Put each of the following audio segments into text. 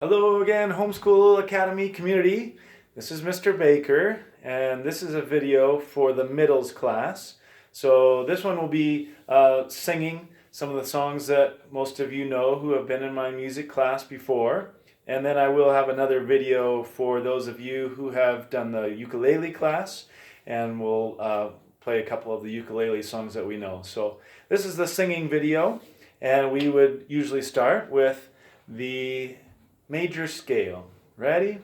Hello again, Homeschool Academy community. This is Mr. Baker, and this is a video for the middles class. So this one will be singing some of the songs that most of you know who have been in my music class before. And then I will have another video for those of you who have done the ukulele class, and we'll play a couple of the ukulele songs that we know. So this is the singing video, and we would usually start with the major scale. Ready?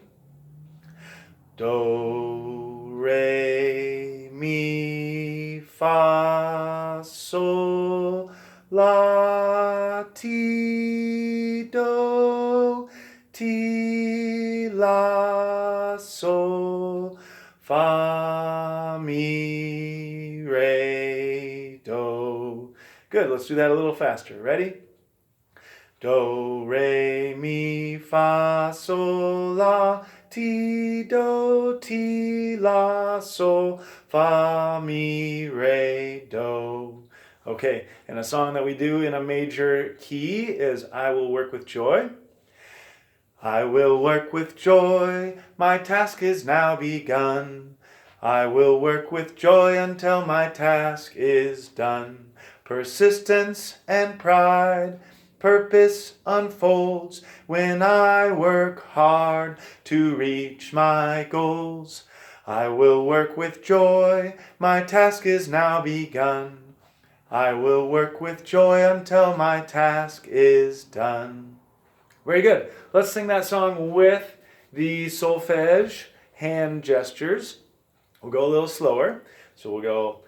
Do, re, mi, fa, sol, la, ti, do, ti, la, sol, fa, mi, re, do. Good, let's do that a little faster. Ready? Do, re, mi, fa, sol, la, ti, do, ti, la, sol, fa, mi, re, do. Okay, and a song that we do in a major key is I Will Work with Joy. I will work with joy, my task is now begun. I will work with joy until my task is done. Persistence and pride, purpose unfolds when I work hard to reach my goals. I will work with joy, my task is now begun. I will work with joy until my task is done. Very good. Let's sing that song with the solfege hand gestures. We'll go a little slower. So we'll go,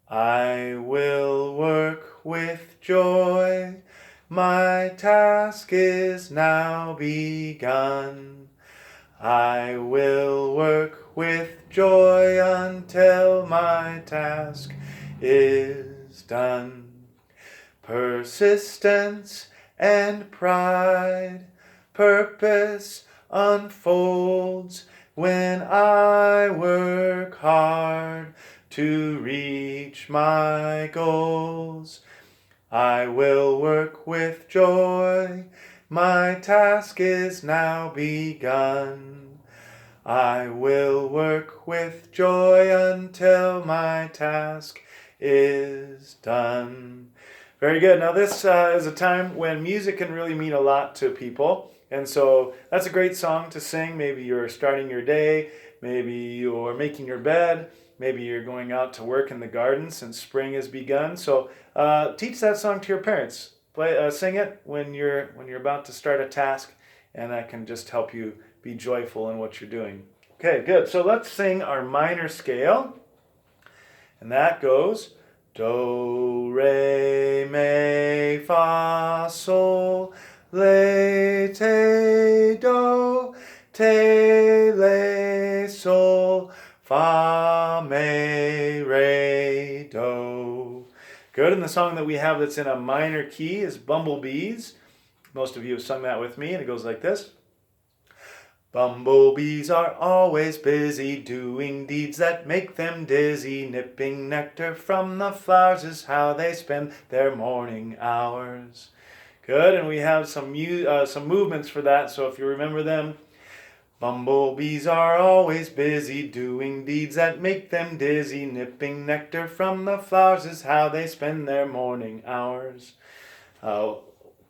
I will work with joy. My task is now begun. I will work with joy until my task is done. Persistence and pride, purpose unfolds when I work hard to reach my goals. I will work with joy, my task is now begun. I will work with joy until my task is done. Very good. Now this is a time when music can really mean a lot to people. And so that's a great song to sing. Maybe you're starting your day. Maybe you're making your bed. Maybe you're going out to work in the garden since spring has begun. So teach that song to your parents. Sing it when you're about to start a task, and that can just help you be joyful in what you're doing. Okay, good. So let's sing our minor scale. And that goes do, re, mi, fa, sol, le, te, do, te, le, sol, fa, mi, re, do. Good. And the song that we have that's in a minor key is Bumblebees. Most of you have sung that with me, and it goes like this. Bumblebees are always busy, doing deeds that make them dizzy. Nipping nectar from the flowers is how they spend their morning hours. Good, and we have some movements for that, so if you remember them. Bumblebees are always busy, doing deeds that make them dizzy. Nipping nectar from the flowers is how they spend their morning hours. A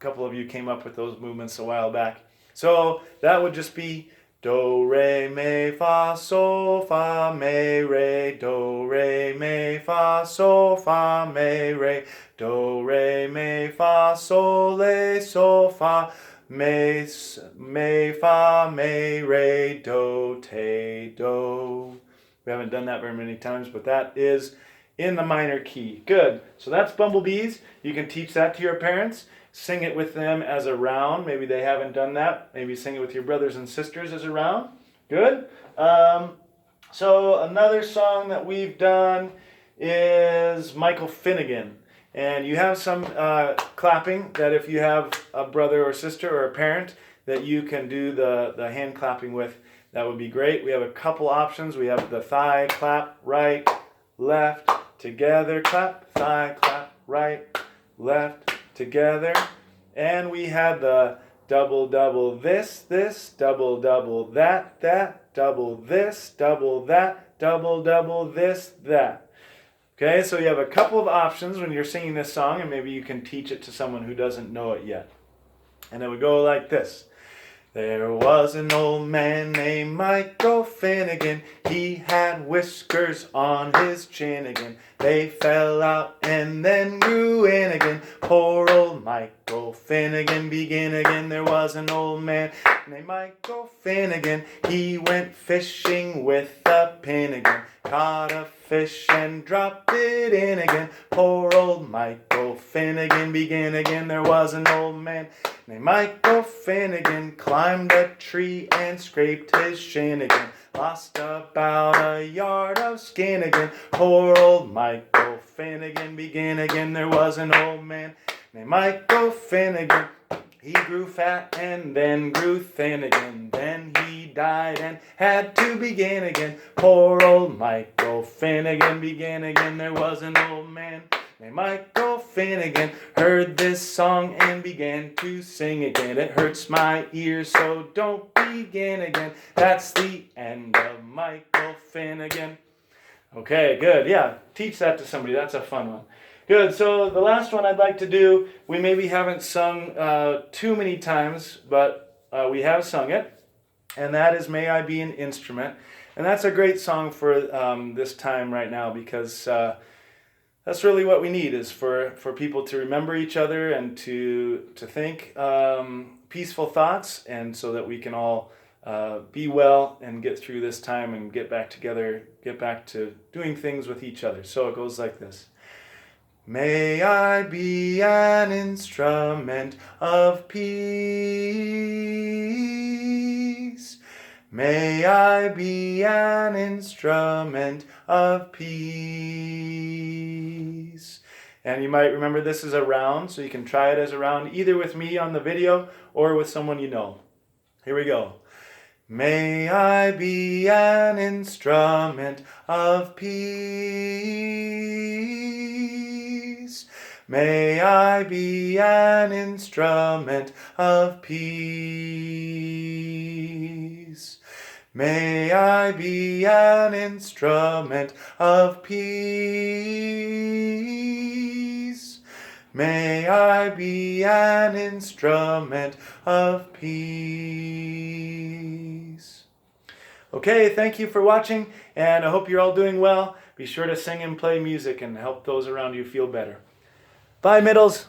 couple of you came up with those movements a while back. So that would just be do, re, mi, fa, sol, fa, mi, re, do, re, mi, fa, sol, fa, mi, re, do, re, mi, fa, sol, le, sol, fa, mi, fa, mi, re, do, te, do. We haven't done that very many times, but that is in the minor key. Good. So that's Bumblebees. You can teach that to your parents. Sing it with them as a round. Maybe they haven't done that. Maybe sing it with your brothers and sisters as a round. Good. So another song that we've done is Michael Finnegan. And you have some clapping that if you have a brother or sister or a parent that you can do the hand clapping with, that would be great. We have a couple options. We have the thigh clap, right, left, together, clap, thigh clap, right, left, together. And we had the double, double this, this, double, double that, that, double this, double that, double, double this, that. Okay, so you have a couple of options when you're singing this song, and maybe you can teach it to someone who doesn't know it yet. And it would go like this. There was an old man named Michael Finnegan. He had whiskers on his chin again. They fell out and then grew in again. Poor old Michael Finnegan begin again. There was an old man named Michael Finnegan. He went fishing with a pin again. Caught a fish and dropped it in again. Poor old Michael Finnegan begin again. There was an old man named Michael Finnegan. Climbed a tree and scraped his shin again. Lost about a yard of skin again. Poor old Michael Finnegan begin again. There was an old man named Michael Finnegan. He grew fat and then grew thin again. Then he died and had to begin again. Poor old Michael Finnegan begin again. There was an old man named Michael Finnegan. Heard this song and began to sing again. It hurts my ears, so don't begin again. That's the end of Michael Finnegan. Okay, good. Yeah, teach that to somebody. That's a fun one. Good. So the last one I'd like to do, we maybe haven't sung too many times, but we have sung it, and that is May I Be an Instrument. And that's a great song for this time right now, because that's really what we need, is for people to remember each other and to think peaceful thoughts, and so that we can all be well and get through this time and get back together, get back to doing things with each other. So it goes like this. May I be an instrument of peace. May I be an instrument of peace. And you might remember this is a round, so you can try it as a round either with me on the video or with someone you know. Here we go. May I be an instrument of peace. May I be an instrument of peace. May I be an instrument of peace. May I be an instrument of peace. Okay, thank you for watching, and I hope you're all doing well. Be sure to sing and play music and help those around you feel better. Bye, Middles.